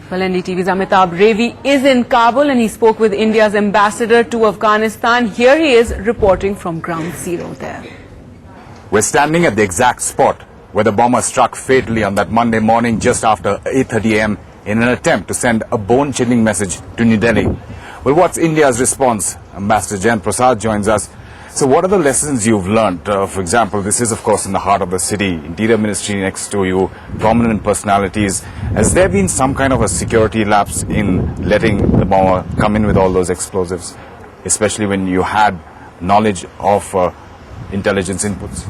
Well, NDTV's Amitabh Revi is in Kabul and he spoke with India's ambassador to Afghanistan. Here he is reporting from ground zero there. We're standing at the exact spot where the bomber struck fatally on that Monday morning just after 8:30 a.m. in an attempt to send a bone-chilling message to New Delhi. Well, what's India's response? Ambassador Jayant Prasad joins us. So what are the lessons you've learned? For example, this is, of course, in the heart of the city, Interior Ministry next to you, prominent personalities. Has there been some kind of a security lapse in letting the bomber come in with all those explosives, especially when you had knowledge of intelligence inputs?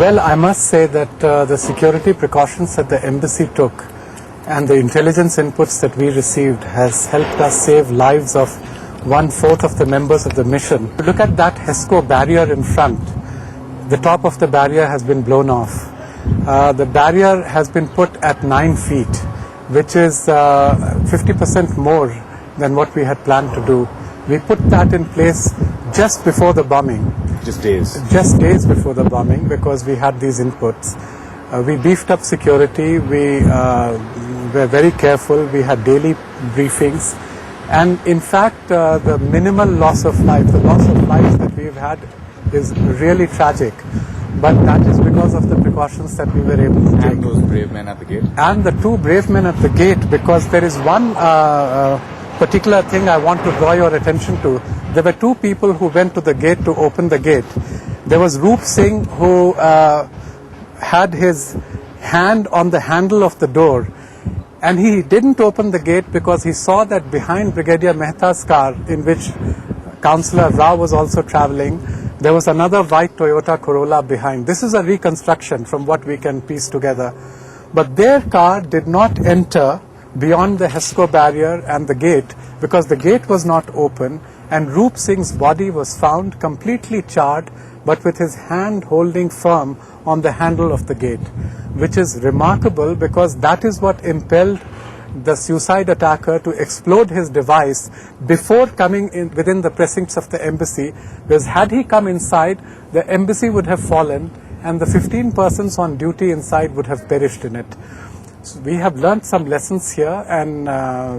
Well, I must say that the security precautions that the embassy took and the intelligence inputs that we received has helped us save lives of 1/4 of the members of the mission. Look at that HESCO barrier in front. The top of the barrier has been blown off. The barrier has been put at 9 feet, which is 50% more than what we had planned to do. We put that in place just before the bombing. Just days? Just days before the bombing, because we had these inputs. We beefed up security. We were very careful. We had daily briefings. And in fact, the minimal loss of life, the loss of life that we've had is really tragic. But that is because of the precautions that we were able to take. And those brave men at the gate? And the 2 brave men at the gate, because there is one particular thing I want to draw your attention to. There were 2 people who went to the gate to open the gate. There was Roop Singh, who had his hand on the handle of the door. And he didn't open the gate because he saw that behind Brigadier Mehta's car, in which Councillor Rao was also travelling, there was another white Toyota Corolla behind. This is a reconstruction from what we can piece together. But their car did not enter beyond the HESCO barrier and the gate because the gate was not open, and Roop Singh's body was found completely charred but with his hand holding firm on the handle of the gate, which is remarkable because that is what impelled the suicide attacker to explode his device before coming in within the precincts of the embassy, because had he come inside, the embassy would have fallen and the 15 persons on duty inside would have perished in it. So we have learned some lessons here, and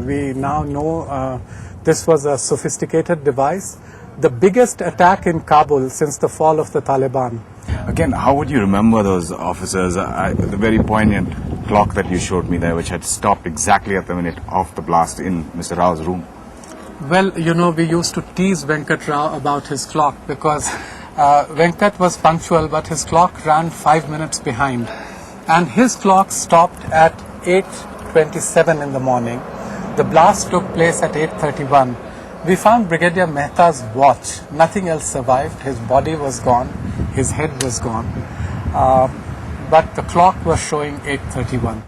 we now know this was a sophisticated device. The biggest attack in Kabul since the fall of the Taliban. Again, how would you remember those officers? The very poignant clock that you showed me there, which had stopped exactly at the minute of the blast in Mr. Rao's room. Well, you know, we used to tease Venkat Rao about his clock because Venkat was punctual, but his clock ran 5 minutes behind. And his clock stopped at 8:27 in the morning. The blast took place at 8:31. We found Brigadier Mehta's watch. Nothing else survived. His body was gone. His head was gone. But the clock was showing 8:31.